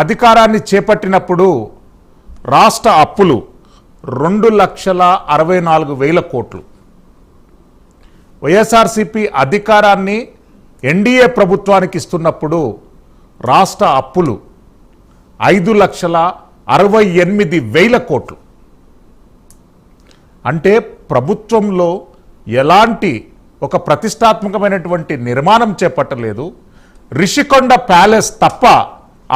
అధికారాన్ని చేపట్టినప్పుడు రాష్ట్ర అప్పులు 2,64,000 కోట్లు. వైఎస్ఆర్సీపీ అధికారాన్ని ఎన్డీఏ ప్రభుత్వానికి ఇస్తున్నప్పుడు రాష్ట్ర అప్పులు 5,68,000 కోట్లు. అంటే ప్రభుత్వంలో ఎలాంటి ఒక ప్రతిష్టాత్మకమైనటువంటి నిర్మాణం చేపట్టలేదు. రిషికొండ ప్యాలెస్ తప్ప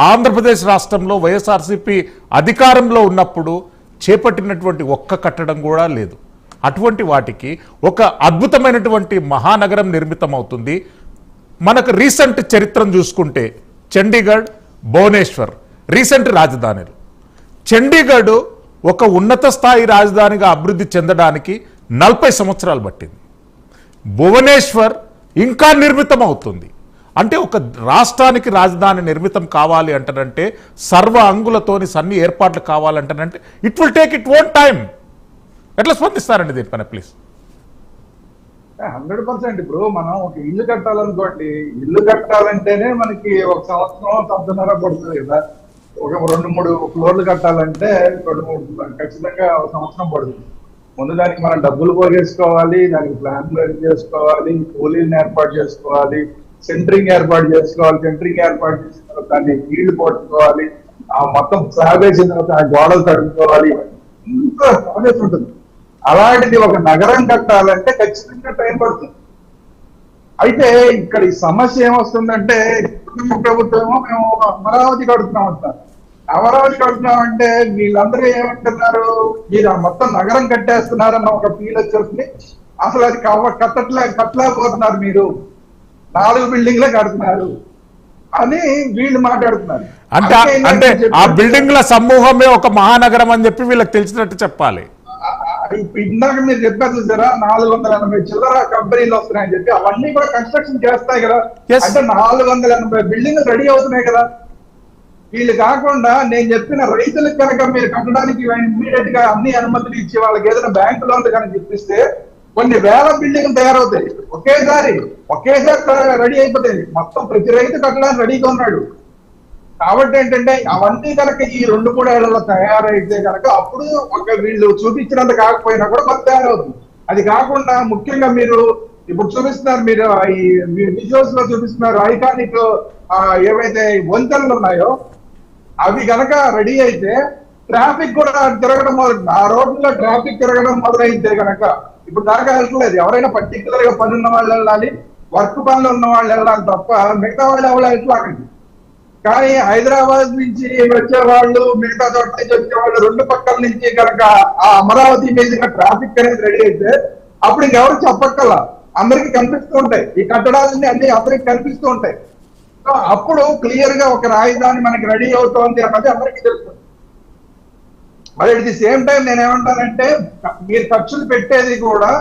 ఆంధ్రప్రదేశ్ రాష్ట్రంలో వైఎస్ఆర్సీపీ అధికారంలో ఉన్నప్పుడు చేపట్టినటువంటి ఒక్క కట్టడం కూడా లేదు. అటువంటి వాటికి ఒక అద్భుతమైనటువంటి మహానగరం నిర్మితమవుతుంది. మనకు రీసెంట్ చరిత్రను చూసుకుంటే చండీగఢ్, భువనేశ్వర్ రీసెంట్ రాజధానులు. చండీగఢ్ ఒక ఉన్నత స్థాయి రాజధానిగా అభివృద్ధి చెందడానికి 40 సంవత్సరాలు పట్టింది. భువనేశ్వర్ ఇంకా నిర్మితం అవుతుంది. అంటే ఒక రాష్ట్రానికి రాజధాని నిర్మితం కావాలి అంటారంటే సర్వ అంగులతోని సన్ని ఏర్పాట్లు కావాలంటారంటే it will take it own time. ఎట్లా స్పందిస్తారండి దీనిపైన ప్లీజ్? 100%. ఇప్పుడు మనం ఒక ఇల్లు కట్టాలనుకోండి, ఇల్లు కట్టాలంటేనే మనకి 1 సంవత్సరం సంవత్సరాల పడుతుంది కదా. ఒక 2-3 ఫ్లోర్లు కట్టాలంటే 2-3 ఖచ్చితంగా 1 సంవత్సరం పడుతుంది. ముందు దానికి మనం డబ్బులు పోగేసుకోవాలి, దానికి ప్లాన్లు రెడీ చేసుకోవాలి, కూలీలను ఏర్పాటు చేసుకోవాలి, సెంటరింగ్ ఏర్పాటు చేసుకోవాలి. సెంటరింగ్ ఏర్పాటు చేసిన తర్వాత దాన్ని నీళ్లు పట్టుకోవాలి, ఆ మొత్తం స్లాబ్ వేసిన తర్వాత ఆ గోడలు తడుపుకోవాలి. ఇంత ప్రాసెస్ ఉంటుంది. అలాంటిది ఒక నగరం కట్టాలంటే ఖచ్చితంగా టైం పడుతుంది. అయితే ఇక్కడ ఈ సమస్య ఏమొస్తుందంటే ప్రభుత్వం మేము అమరావతి కడుతున్నాం అంటారు. అమరావతి కడుతున్నామంటే వీళ్ళందరూ ఏమంటున్నారు, మీరు మొత్తం నగరం కట్టేస్తున్నారన్న ఒక ఫీల్ వచ్చేస్తుంది. అసలు అది కట్టలేకపోతున్నారు, మీరు 4 బిల్డింగ్లే కడుతున్నారు అని వీళ్ళు మాట్లాడుతున్నారు. అంటే ఆ బిల్డింగ్ల సమూహమే ఒక మహానగరం అని చెప్పి వీళ్ళకి తెలిసినట్టు చెప్పాలి. ఇందాక మీరు చెప్పారు చూసారా, 480 చిల్లర కంపెనీలు వస్తున్నాయని చెప్పి, అవన్నీ కూడా కన్స్ట్రక్షన్ చేస్తాయి కదా. అంటే 480 బిల్డింగ్లు రెడీ అవుతున్నాయి కదా. వీళ్ళు కాకుండా నేను చెప్పిన రైతులకు కనుక మీరు కట్టడానికి ఇమీడియట్ గా అన్ని అనుమతులు ఇచ్చి వాళ్ళకి ఏదైనా బ్యాంకు లోన్లు కనుక ఇప్పిస్తే కొన్ని వేల బిల్డింగ్లు తయారవుతాయి. ఒకేసారి రెడీ అయిపోతాయి. మొత్తం ప్రతి రైతు కట్టడానికి రెడీగా ఉన్నాడు. కాబట్టి ఏంటంటే అవన్నీ కనుక ఈ 2-3 ఏళ్లలో తయారైతే కనుక అప్పుడు ఒక వీళ్ళు చూపించినంత కాకపోయినా కూడా మాకు తయారవుతుంది. అది కాకుండా ముఖ్యంగా మీరు ఇప్పుడు చూపిస్తున్నారు, మీరు ఈ విజువల్స్ లో చూపిస్తున్నారు ఐకానిక్ ఏవైతే వంతెనలు ఉన్నాయో అవి కనుక రెడీ అయితే ట్రాఫిక్ కూడా తిరగడం మొదలైంది. ఆ రోడ్లలో ట్రాఫిక్ తిరగడం మొదలైతే కనుక ఇప్పుడు దాకా వెళ్ళట్లేదు. ఎవరైనా పర్టికులర్ గా పని ఉన్న వాళ్ళు వెళ్ళాలి, వర్క్ పనులు ఉన్న వాళ్ళు వెళ్ళాలి తప్ప మిగతా వాళ్ళు ఎవరు వెళ్ళట్లేదు. కానీ హైదరాబాద్ నుంచి వచ్చే వాళ్ళు, మిగతా చోట్ల నుంచి వచ్చే వాళ్ళు 2 పక్కల నుంచి కనుక ఆ అమరావతి మీద ట్రాఫిక్ అనేది రెడీ అయితే అప్పుడు ఇంకెవరు చెప్పక్కల అందరికి కనిపిస్తూ ఉంటాయి. ఈ కట్టడాలన్నీ అన్ని అందరికి కనిపిస్తూ ఉంటాయి. సో అప్పుడు క్లియర్ గా ఒక రాజధాని మనకి రెడీ అవుతోంది అన్నది అందరికీ తెలుస్తుంది. మరి అట్ ది సేమ్ టైం నేనేమంటానంటే మీరు ఖర్చులు పెట్టేది కూడా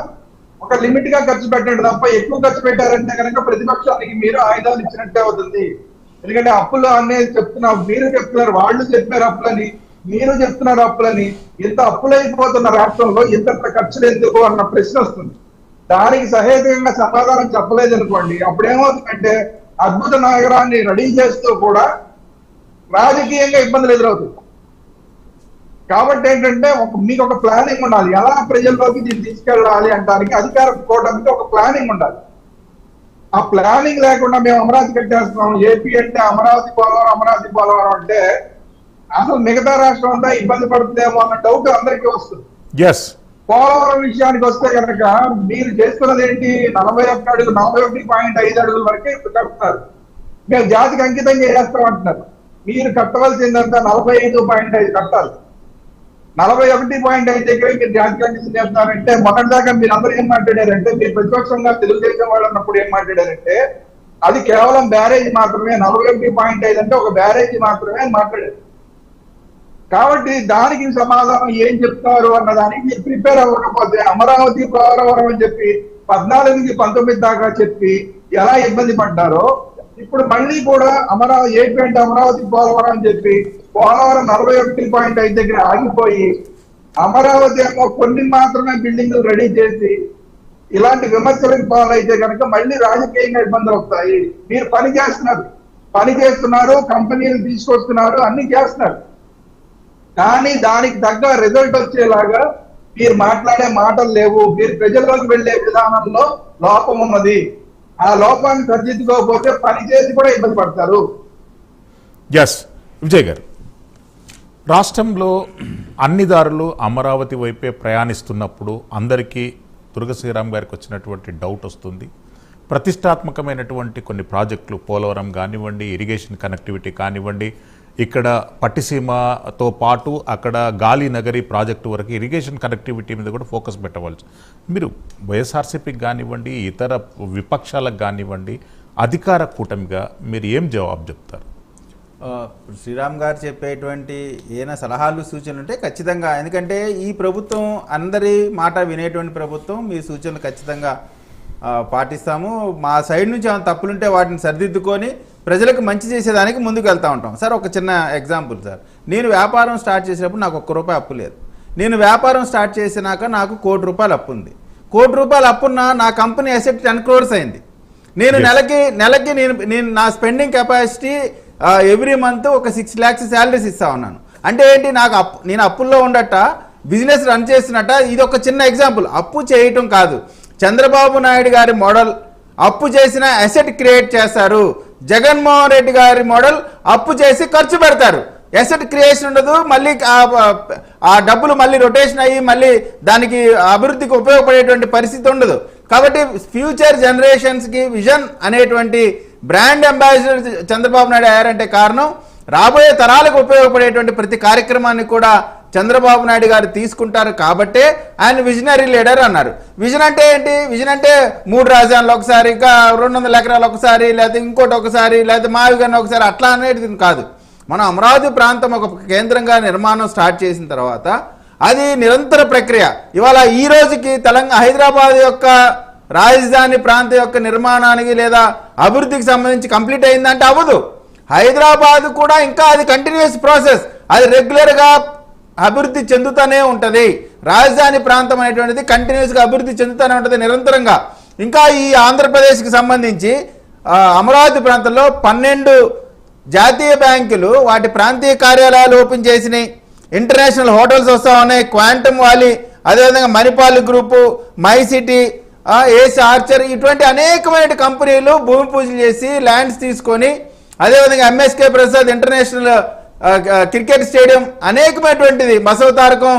ఒక లిమిట్ గా ఖర్చు పెట్టండి తప్ప ఎక్కువ ఖర్చు పెట్టారంటే కనుక ప్రతిపక్షానికి మీరు ఆయుధాలు ఇచ్చినట్టే అవుతుంది. ఎందుకంటే అప్పులు అనేది చెప్తున్నారు, మీరు చెప్తున్నారు, వాళ్ళు చెప్పారు అప్పులని, మీరు చెప్తున్నారు అప్పులని. ఇంత అప్పులైపోతున్న రాష్ట్రంలో ఇంత ఖర్చులు ఎందుకు అన్న ప్రశ్న వస్తుంది. దానికి సహేతుకంగా సమాధానం చెప్పలేదు అనుకోండి, అప్పుడేమవుతుందంటే అద్భుత నగరాన్ని రెడీ చేస్తూ కూడా రాజకీయంగా ఇబ్బందులు ఎదురవుతుంది. కాబట్టి ఏంటంటే మీకు ఒక ప్లానింగ్ ఉండాలి. ఎలా ప్రజల్లోకి దీన్ని తీసుకెళ్ళాలి అంటానికి అధికార కూటమికి ఒక ప్లానింగ్ ఉండాలి. ఆ ప్లానింగ్ లేకుండా మేము అమరావతి కట్టేస్తున్నాం, ఏపీ అంటే అమరావతి పోలవరం అంటే అసలు మిగతా రాష్ట్రం అంతా ఇబ్బంది పడుతుందేమో అన్న డౌట్ అందరికీ వస్తుంది. పోలవరం విషయానికి వస్తే కనుక మీరు చేస్తున్నది ఏంటి, 41.5 అడుగుల వరకే కడుతున్నారు. మేము జాతికి అంకితంగా చేస్తామంటున్నారు. మీరు కట్టవలసిందంతా 45.5 కట్టాలి. 41.5 దగ్గర మీరు జాతికి అంకితం చేస్తారంటే మొన్నటిదాకా మీరు అందరూ ఏం మాట్లాడారంటే, మీరు ప్రతిపక్షంగా తెలుగుదేశం వాళ్ళు అన్నప్పుడు ఏం మాట్లాడారంటే అది కేవలం బ్యారేజ్ మాత్రమే, 41.5 అంటే ఒక బ్యారేజ్ మాత్రమే అని మాట్లాడారు. కాబట్టి దానికి సమాధానం ఏం చెప్తారు అన్న దానికి మీరు ప్రిపేర్ అవ్వకపోతే అమరావతి పోలవరం అని చెప్పి 14-19 దాకా చెప్పి ఎలా ఇబ్బంది పడ్డారో ఇప్పుడు మళ్ళీ కూడా ఏపీ అంటే అమరావతి పోలవరం అని చెప్పి పోలవరం 41.5 దగ్గర ఆగిపోయి అమరావతి ఏమో కొన్ని మాత్రమే బిల్డింగ్లు రెడీ చేసి ఇలాంటి విమర్శలకు పాలైతే కనుక మళ్ళీ రాజకీయంగా ఇబ్బందులు వస్తాయి. మీరు పని చేస్తున్నారు, పని చేస్తున్నారు, కంపెనీలు తీసుకొస్తున్నారు, అన్ని చేస్తున్నారు. కానీ దానికి తగ్గ రిజల్ట్ వచ్చేలాగా మీరు మాట్లాడే మాటలు లేవు. మీరు ప్రజల్లోకి వెళ్లే విధానంలో లోపం ఉన్నది. ఆ లోపాన్ని సరిదిద్దుకోకపోతే పని చేసి కూడా ఇబ్బంది పడతారు. ఎస్ విజయ్ గారు, రాష్ట్రంలో అన్ని దారులు అమరావతి వైపే ప్రయాణిస్తున్నప్పుడు అందరికీ దుర్గ శ్రీరామ్ గారికి వచ్చినటువంటి డౌట్ వస్తుంది. ప్రతిష్టాత్మకమైనటువంటి కొన్ని ప్రాజెక్టులు పోలవరం కానివ్వండి, ఇరిగేషన్ కనెక్టివిటీ కానివ్వండి, ఇక్కడ పట్టిసీమతో పాటు అక్కడ గాలి నగరి ప్రాజెక్టు వరకు ఇరిగేషన్ కనెక్టివిటీ మీద కూడా ఫోకస్ పెట్టవలసి. మీరు వైఎస్ఆర్సీపీకి కానివ్వండి, ఇతర విపక్షాలకు కానివ్వండి, అధికార కూటమిగా మీరు ఏం జవాబు చెప్తారు? శ్రీరామ్ గారు చెప్పేటువంటి ఏమైనా సలహాలు సూచనలు ఉంటే ఖచ్చితంగా, ఎందుకంటే ఈ ప్రభుత్వం అందరి మాట వినేటువంటి ప్రభుత్వం, మీ సూచనలు ఖచ్చితంగా పాటిస్తాము. మా సైడ్ నుంచి ఏమైనా తప్పులుంటే వాటిని సరిదిద్దుకొని ప్రజలకు మంచి చేసేదానికి ముందుకు వెళ్తూ ఉంటాం. సార్ ఒక చిన్న ఎగ్జాంపుల్ సార్, నేను వ్యాపారం స్టార్ట్ చేసినప్పుడు నాకు ₹1 అప్పు లేదు. నేను వ్యాపారం స్టార్ట్ చేసినాక నాకు ₹1 కోటి అప్పు ఉంది. ₹1 అప్పున్న నా కంపెనీ అసెట్ 10 crores అయింది. నేను నెలకి నేను నా స్పెండింగ్ కెపాసిటీ ఎవ్రీ మంత్ ఒక 6 lakhs శాలరీస్ ఇస్తా ఉన్నాను. అంటే ఏంటి, నేను అప్పుల్లో ఉండట బిజినెస్ రన్ చేస్తున్నట్ట. ఇది ఒక చిన్న ఎగ్జాంపుల్. అప్పు చేయటం కాదు, చంద్రబాబు నాయుడు గారి మోడల్ అప్పు చేసిన అసెట్ క్రియేట్ చేస్తారు. జగన్మోహన్ రెడ్డి గారి మోడల్ అప్పు చేసి ఖర్చు పెడతారు, అసెట్ క్రియేషన్ ఉండదు. మళ్ళీ ఆ డబ్బులు మళ్ళీ రొటేషన్ అయ్యి మళ్ళీ దానికి అభివృద్ధికి ఉపయోగపడేటువంటి పరిస్థితి ఉండదు. కాబట్టి ఫ్యూచర్ జనరేషన్స్కి విజన్ అనేటువంటి బ్రాండ్ అంబాసిడర్ చంద్రబాబు నాయుడు అయ్యారంటే కారణం, రాబోయే తరాలకు ఉపయోగపడేటువంటి ప్రతి కార్యక్రమాన్ని కూడా చంద్రబాబు నాయుడు గారు తీసుకుంటారు. కాబట్టే ఆయన విజనరీ లీడర్ అన్నారు. విజన్ అంటే ఏంటి? విజన్ అంటే 3 రాజధానులు ఒకసారి, 200 ఎకరాలు ఒకసారి, లేకపోతే ఇంకోటి ఒకసారి, లేకపోతే మావిగన్న ఒకసారి, అట్లా అనేది కాదు. మనం అమరావతి ప్రాంతం ఒక కేంద్రంగా నిర్మాణం స్టార్ట్ చేసిన తర్వాత అది నిరంతర ప్రక్రియ. ఇవాళ ఈ రోజుకి హైదరాబాద్ యొక్క రాజధాని ప్రాంతం యొక్క నిర్మాణానికి లేదా అభివృద్ధికి సంబంధించి కంప్లీట్ అయిందంటే అవ్వదు. హైదరాబాద్ కూడా ఇంకా అది కంటిన్యూస్ ప్రాసెస్, అది రెగ్యులర్గా అభివృద్ధి చెందుతూనే ఉంటుంది. రాజధాని ప్రాంతం అనేటువంటిది కంటిన్యూస్గా అభివృద్ధి చెందుతూనే ఉంటుంది నిరంతరంగా. ఇంకా ఈ ఆంధ్రప్రదేశ్కి సంబంధించి అమరావతి ప్రాంతంలో 12 జాతీయ బ్యాంకులు వాటి ప్రాంతీయ కార్యాలయాలు ఓపెన్ చేసినాయి. ఇంటర్నేషనల్ హోటల్స్ వస్తూ ఉన్నాయి, క్వాంటమ్ వాలీ, అదేవిధంగా Manipal group, My City, Ace Archer, ఇటువంటి అనేకమైన కంపెనీలు భూమి పూజలు చేసి ల్యాండ్స్ తీసుకొని, అదేవిధంగా MSK Prasad international cricket stadium, అనేకమైనటువంటిది బసవతారకం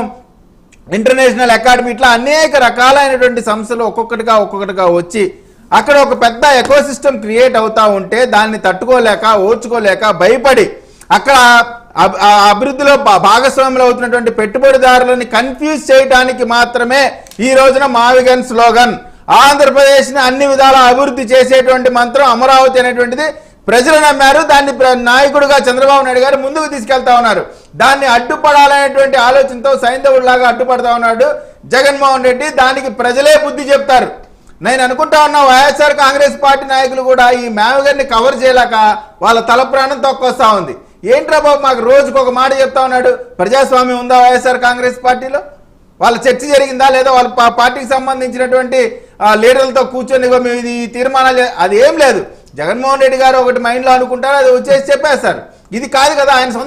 ఇంటర్నేషనల్ అకాడమీ, ఇట్లా అనేక రకాలైనటువంటి సంస్థలు ఒక్కొక్కటిగా వచ్చి అక్కడ ఒక పెద్ద ఎకోసిస్టమ్ క్రియేట్ అవుతా ఉంటే దాన్ని తట్టుకోలేక, ఓర్చుకోలేక, భయపడి అక్కడ అభివృద్ధిలో భాగస్వాములు అవుతున్నటువంటి పెట్టుబడిదారులని కన్ఫ్యూజ్ చేయడానికి మాత్రమే ఈ రోజున మావిగన్ స్లోగన్. ఆంధ్రప్రదేశ్ని అన్ని విధాల అభివృద్ధి చేసేటువంటి మంత్రం అమరావతి అనేటువంటిది ప్రజలు నమ్మారు. దాన్ని నాయకుడిగా చంద్రబాబు నాయుడు గారు ముందుకు తీసుకెళ్తా ఉన్నారు. దాన్ని అడ్డుపడాలనేటువంటి ఆలోచనతో సైంధవుడిలాగా అడ్డుపడతా ఉన్నాడు జగన్మోహన్ రెడ్డి. దానికి ప్రజలే బుద్ధి చెప్తారు. నేను అనుకుంటా ఉన్నా వైఎస్ఆర్ కాంగ్రెస్ పార్టీ నాయకులు కూడా ఈ మేమగారిని కవర్ చేయలేక వాళ్ళ తల ప్రాణం తొక్కొస్తా ఉంది. ఏంట్రా బాబు, మాకు రోజుకు ఒక మాట చెప్తా ఉన్నాడు. ప్రజాస్వామ్యం ఉందా వైఎస్ఆర్ కాంగ్రెస్ పార్టీలో? వాళ్ళ చర్చ జరిగిందా లేదా? వాళ్ళ పార్టీకి సంబంధించినటువంటి లీడర్లతో కూర్చొని మేము ఇది తీర్మానాలు, అది ఏం లేదు. జగన్మోహన్ రెడ్డి గారు ఒకటి మైండ్లో అనుకుంటారు, అది వచ్చేసి చెప్పేస్తారు. ఇది కాదు కదా ఆయన సొంత